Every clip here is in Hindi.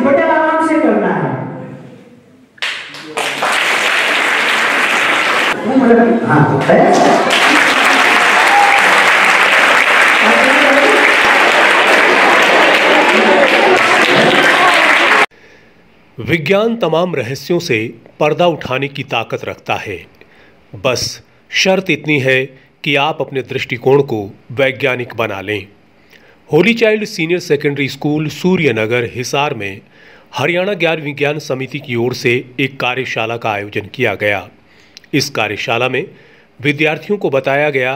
बड़े आराम से करना है। हाँ है। विज्ञान तमाम रहस्यों से पर्दा उठाने की ताकत रखता है। बस शर्त इतनी है कि आप अपने दृष्टिकोण को वैज्ञानिक बना लें। Holi child senior secondary school Suryanagar Hisar में हरियाणा ज्ञान विज्ञान समिति की ओर से एक कार्यशाला का आयोजन किया गया। इस कार्यशाला में विद्यार्थियों को बताया गया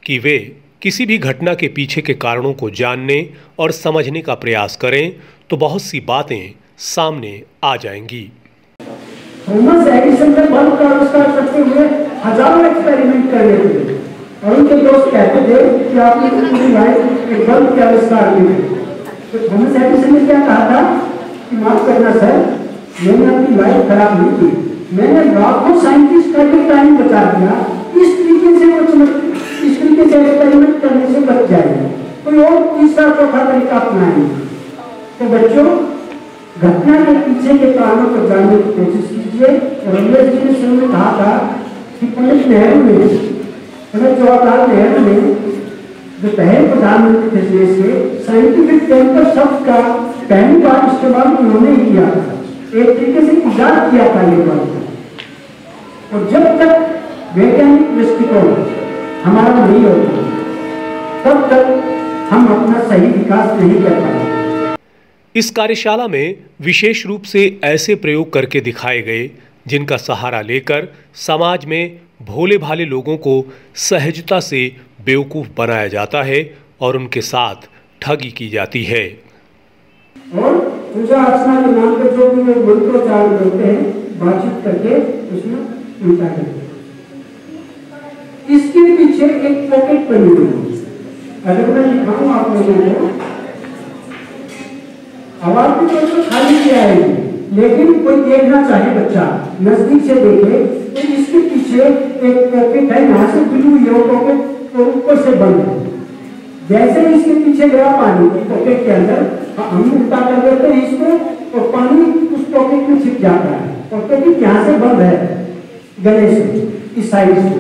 कि वे किसी भी घटना के पीछे के कारणों को जानने और समझने का प्रयास करें तो बहुत सी बातें सामने आ जाएंगी। थॉमस एडिसन ने बल्ब का आविष्कार करते हुए हजारों एक्सपेरिमेंट कर लेते थे और उनके दोस्त कहते थे कि आपने पूरी लाइफ एक बल्ब के आविष्कार किए। तो थॉमस एडिसन ने क्या कहा था कि माफ करना सर, मैंने अपनी लाइफ खराब नहीं की, मैंने लाखों साइंटिस्ट का भी टाइम बचा दिया। इस तरीके से एक्सपेरिमेंट करने से बच जाएंगे, कोई और तीसरा चौथा तरीका अपनाएंगे। तो बच्चों, घटना के पीछे के कारणों को जानने की कोशिश कीजिए। और अंग्रेज जी ने शुरू में कहा था कि पंडित जवाहरलाल नेहरू ने जो पहले प्रधानमंत्री थे देश के, साइंटिफिक टेम्पर शब्द का पहली बार इस्तेमाल उन्होंने ही किया था, एक तरीके से इजाद किया था ये बात। और जब तक वैज्ञानिक दृष्टिकोण हमारा नहीं होता तब तक हम अपना सही विकास नहीं कर पाएंगे। इस कार्यशाला में विशेष रूप से ऐसे प्रयोग करके दिखाए गए जिनका सहारा लेकर समाज में भोले भाले लोगों को सहजता से बेवकूफ बनाया जाता है और उनके साथ ठगी की जाती है। और पूजा अर्चना के नाम पर जो भी मंत्रोच्चारण करते हैं, बातचीत करके उसमें उल्टा करते हैं। इसके पीछे एक पॉकेट बनी हुई है। अगर मैं दिखाऊं आप लोगों को, आवाज भी तो खाली किया है, लेकिन कोई देखना चाहे बच्चा नजदीक से देखे तो इसके पीछे एक पॉकेट है, यहाँ से ब्लू ये पॉकेट और ऊपर से बंद है। जैसे इसके पीछे गया पानी पॉकेट के अंदर, हम उल्टा कर देते हैं इसको और पानी उस पॉकेट में छिप जाता है। पॉकेट यहाँ से बंद है गले से, इस साइड से।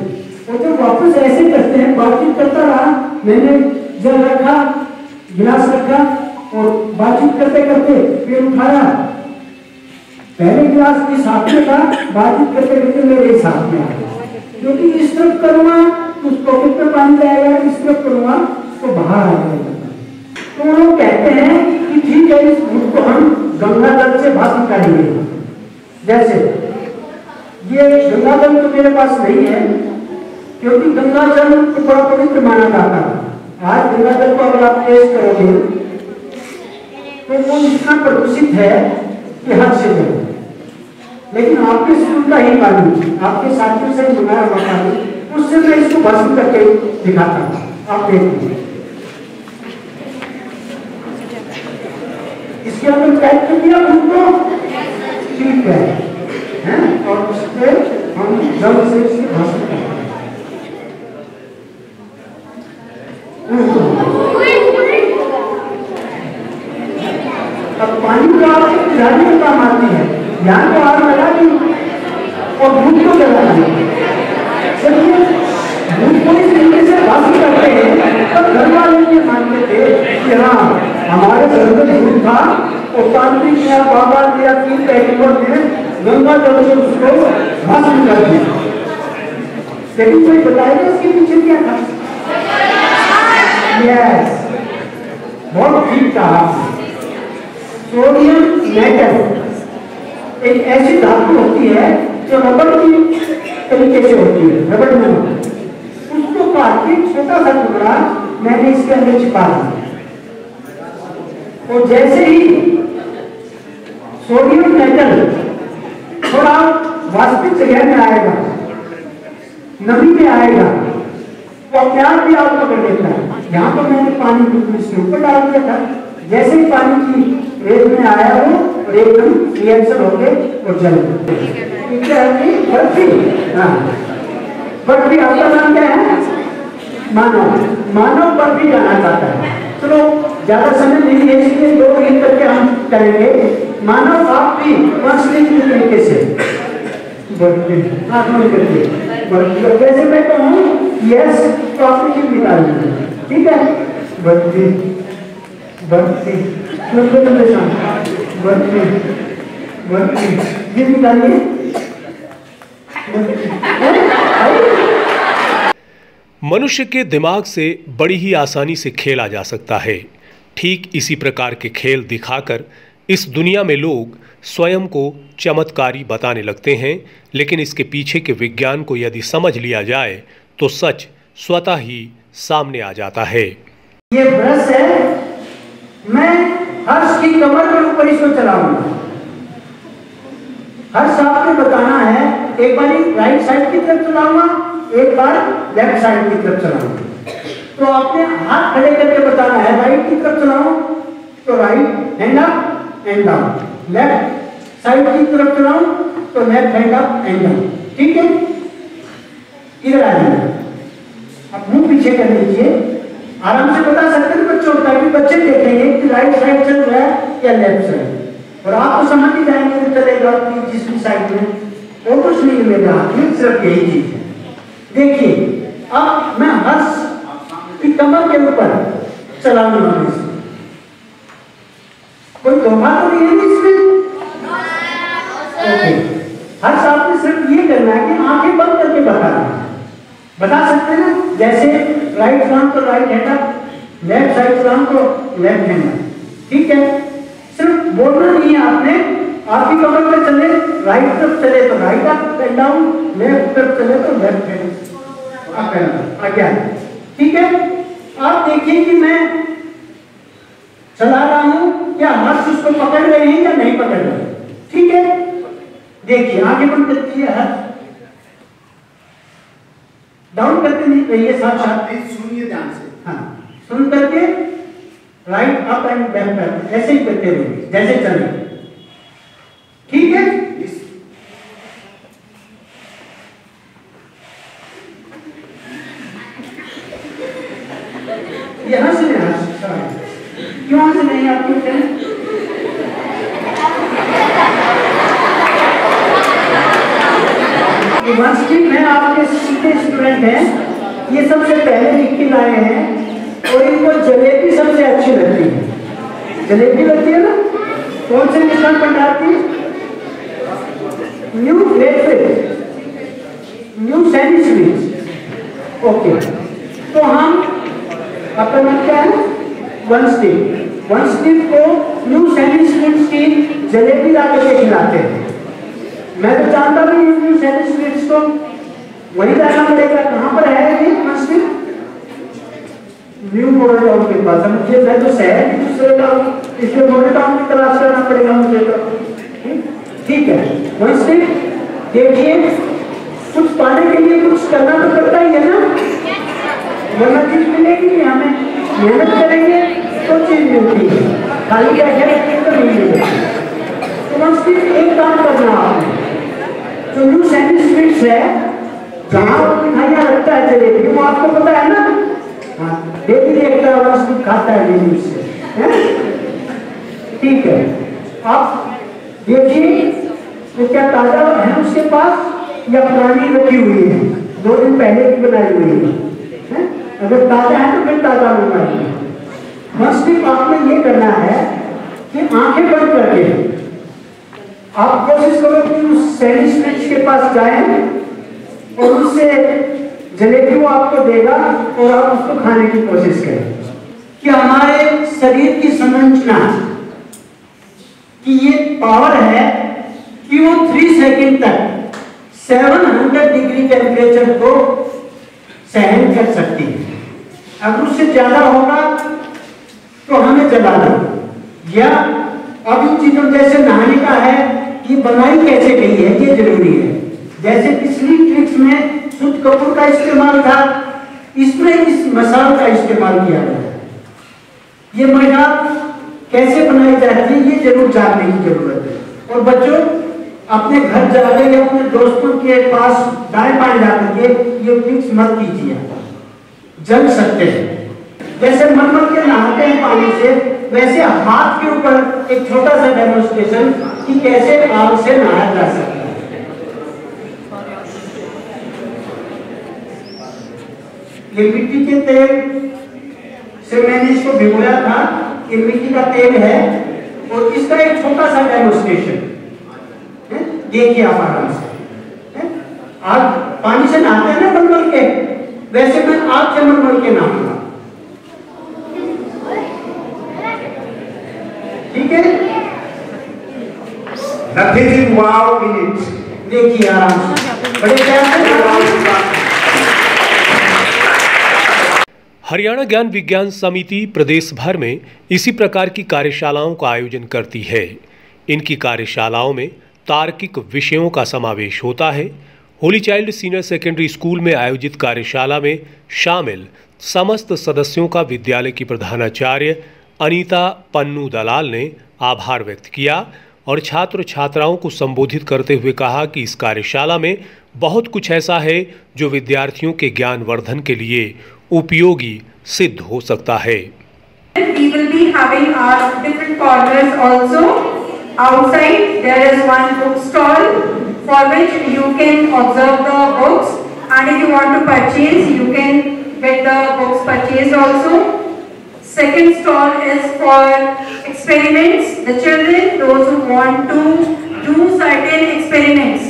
और जब वापस ऐसे करते हैं, बातचीत करता रहा, मैंने जल रखा, गिलास रखा और बातचीत करते करते फिर उठाया, पहले गिलास इस हाथ में था, बातचीत करते करते मेरे इस हाथ में आ गया। क्योंकि इस तरफ करूंगा तो उस पॉकेट में पानी जाएगा, इस तरफ करूंगा तो बाहर आ जाएगा। तो लोग कहते हैं कि ठीक है, इस भूत को हम गंगा जल से भस्म करेंगे। जैसे ये गंगा जल तो मेरे पास नहीं है, क्योंकि गंगा जल तो बड़ा पवित्र माना जाता है। आज गंगा जल को अगर आप टेस्ट करोगे तो वो इतना प्रदूषित है कि हद से ज्यादा। लेकिन आपके स्कूल का ही पानी, आपके साथियों से मंगाया हुआ पानी, उससे मैं इसको भस्म करके दिखाता हूँ, आप देखिए। इसके अंदर पैक कर दिया उनको, ठीक है, हैं? और उससे हम जल्द से इसके भस्म करते हैं। अब पानी को आप जाने में काम आती है, यहाँ को आग लगा दी और भूत को जला दी। चलिए, भूत को इस तरीके से भस्म करते हैं, तब घर वाले ये मानते थे कि हाँ, हमारे घर में भूत था और तांत्रिक या बाबा या तीन पैगंबर ने गंगा जल से उसको भस्म कर दिया। लेकिन कोई बताएगा इसके पीछे क्या था? यस, बहुत ठीक कहा। सोडियम मेटल एक ऐसी धातु होती है जो रबड़ की तरीके से होती है, रबड़ में उसको काट के छोटा सा टुकड़ा मैंने इसके अंदर छिपा दिया। और जैसे ही सोडियम मेटल थोड़ा वास्तविक जगह में आएगा, नमी में आएगा, तो अपने आप भी आग पकड़ लेता है। यहाँ पर मैंने पानी बिल्कुल इसके ऊपर डाल दिया था, जैसे ही पानी की रेत में आया वो और एकदम रिएक्शन हो गए और जल गए। बर्फी, हाँ, बर्फी आपका नाम क्या है? मानव। मानव बर्फी जाना चाहता है। चलो ज्यादा समय नहीं है, इसलिए 2 मिनट करके हम करेंगे। मानव आप भी वास्तविक तरीके से आत्मा करके जैसे मैं कहूँ यस तो आपने क्यों निकालना, ठीक है। बढ़ती बढ़ती बढ़ती बढ़ती ये निकालिए। मनुष्य के दिमाग से बड़ी ही आसानी से खेला जा सकता है। ठीक इसी प्रकार के खेल दिखाकर इस दुनिया में लोग स्वयं को चमत्कारी बताने लगते हैं, लेकिन इसके पीछे के विज्ञान को यदि समझ लिया जाए तो सच स्वतः ही सामने आ जाता है। ये ब्रश है, मैं हर्ष की कमर के ऊपर इसको चलाऊंगा। हर्ष आपको बताना है, एक बार राइट साइड की तरफ चलाऊंगा, एक बार लेफ्ट साइड की तरफ चलाऊंगा। तो आपने हाथ खड़े करके बताना है, राइट की तरफ चलाऊं तो right hand up and down, left side की तरफ चलाऊं तो left hand up and down, ठीक है। इधर आ जाइए, अब मुंह पीछे कर लीजिए, आराम से बता सकते हैं बच्चों, ताकि बच्चे देखेंगे कि राइट साइड चल रहा है या लेफ्ट साइड, और आप तो समझ ही जाएंगे कि चलेगा कि जिस भी साइड में, और कुछ नहीं मिलेगा, सिर्फ यही चीज है। देखिए अब मैं हर्ष की कमर के ऊपर चलाऊंगा, कोई धोखा तो नहीं है इसमें। ओके, हर्ष आपने सिर्फ ये करना है कि आंखें बंद करके बता सकते हैं ना, जैसे राइट चलाऊं तो right hand up, left side चलाऊं तो लेफ्ट हैंड अप, ठीक है। सिर्फ बोलना नहीं है आपने, आपकी कमर पे चले, राइट तरफ चले तो right up and down, left तरफ चले तो left hand up and down, आ गया, ठीक है। आप देखिए कि मैं चला रहा हूं, क्या हर्ष उसको पकड़ रहे हैं या नहीं पकड़ रहे, ठीक है। देखिए आगे बंद करती है, हर्ष डाउन करके नहीं रहिए, साथ साथ सुनिए ध्यान से, हाँ सुन करके right up and left up ऐसे ही करते रहिए जैसे चले, ठीक है। यहां से क्यों से नहीं आपकी में आपके स्टूडेंट हैं, ये सबसे पहले लिख के लाए हैं, और इनको जलेबी सबसे अच्छी लगती है। जलेबी लगती है ना, कौन से मिष्ठान भंडार की? New breakfast, new Sandy sweets, okay. तो हम आपका नाम क्या है? वन स्टिक को न्यू सैंडी स्वीट्स की जलेबी ला करके खिलाते हैं। मैं तो जानता नहीं हूँ न्यू सैंडी स्वीट्स को, वही जाना पड़ेगा। कहाँ पर है ये मस्जिद? न्यू मॉडल टाउन के पास। मुझे मैं तो शहर की दूसरे का, इसलिए मॉडल टाउन की तलाश करना पड़ेगा मुझे तो, ठीक है। मस्जिद देखिए, कुछ पाने के लिए कुछ करना तो पड़ता ही है ना, वरना चीज मिलेगी नहीं। हमें मेहनत करेंगे तो चीज मिलती है, खाली बैठे रहेंगे तो नहीं मिलेगी। तो मस्जिद एक काम करना आपने, जो न्यू सैंडी स्वीट्स है, जहाँ मिठाइयाँ रखता है जलेबी, वो आपको पता है ना, हाँ डेली देखता है और खाता है डेली उससे, ठीक है। आप देखिए वो क्या ताजा है उसके पास या पुरानी रखी हुई है, 2 दिन पहले की बनाई हुई है। अगर ताजा है तो फिर ताजा मंगाइए। बस सिर्फ आपने ये करना है कि आंखें बंद करके आप कोशिश करो कि उस सैंडी स्वीट्स के पास जाएं और उससे जलेबी वो आपको देगा और आप उसको खाने की कोशिश करें। कि हमारे शरीर की संरचना की ये पावर है कि वो 3 सेकंड तक 700 डिग्री टेम्परेचर को सहन कर सकती है। अगर उससे ज्यादा होगा तो हमें जलाना, या अब इन चीजों जैसे नहाने का है, ये बनाई कैसे गई है ये जरूरी है। जैसे पिछली ट्रिक्स में शुद्ध कपूर का इस्तेमाल था, इसमें इस मसाल का इस्तेमाल किया गया। ये मसाल कैसे बनाई जाती है ये जरूर जानने की जरूरत है। और बच्चों अपने घर जाकर या अपने दोस्तों के पास दाएं बाएं जाकर के ये ट्रिक्स मत कीजिए, जल सकते हैं। जैसे मलमल के नहाते हैं पानी से, वैसे हाथ के ऊपर एक छोटा सा डेमोन्स्ट्रेशन कि कैसे आग से नहाया जा सकता है। ये मिट्टी के तेल से मैंने इसको भिगोया था, ये मिट्टी का तेल है और इसका एक छोटा सा डेमोन्स्ट्रेशन देखिए आप आराम से। आग पानी से नहाते हैं ना मलमल के, वैसे मैं आग से मलमल के नहाऊंगा, ठीक है? Nothing is wow in it. देखिए आराम से, बड़े प्यार से। हरियाणा ज्ञान विज्ञान समिति प्रदेश भर में इसी प्रकार की कार्यशालाओं का आयोजन करती है। इनकी कार्यशालाओं में तार्किक विषयों का समावेश होता है। Holi child senior secondary school में आयोजित कार्यशाला में शामिल समस्त सदस्यों का विद्यालय की प्रधानाचार्य अनीता पन्नू दलाल ने आभार व्यक्त किया और छात्र छात्राओं को संबोधित करते हुए कहा कि इस कार्यशाला में बहुत कुछ ऐसा है जो विद्यार्थियों के ज्ञान वर्धन के लिए उपयोगी सिद्ध हो सकता है। We will be having our different corners also. Outside there is one book stall for which you can observe the books, and if you want to purchase, you can get the books purchased also. Second stall is for experiments. The children, those who want to do certain experiments.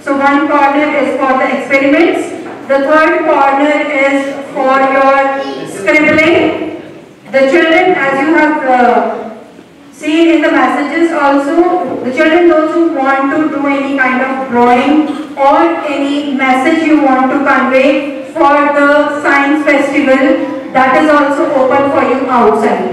So one corner is for the experiments. The third corner is for your scribbling. The children, as you have seen in the messages also, the children, those who want to do any kind of drawing or any message you want to convey for the science festival, that is also open for you outside.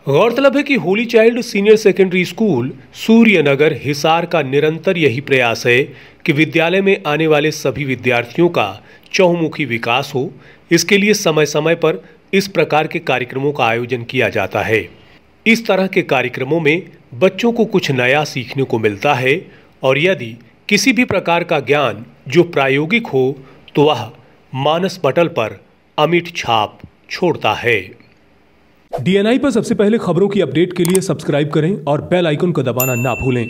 गौरतलब है कि Holi child senior secondary school Suryanagar Hisar का निरंतर यही प्रयास है कि विद्यालय में आने वाले सभी विद्यार्थियों का चहुमुखी विकास हो। इसके लिए समय समय पर इस प्रकार के कार्यक्रमों का आयोजन किया जाता है। इस तरह के कार्यक्रमों में बच्चों को कुछ नया सीखने को मिलता है और यदि किसी भी प्रकार का ज्ञान जो प्रायोगिक हो तो वह मानस पटल पर अमिट छाप छोड़ता है। डीएनआई पर सबसे पहले खबरों की अपडेट के लिए सब्सक्राइब करें और बेल आइकन को दबाना ना भूलें।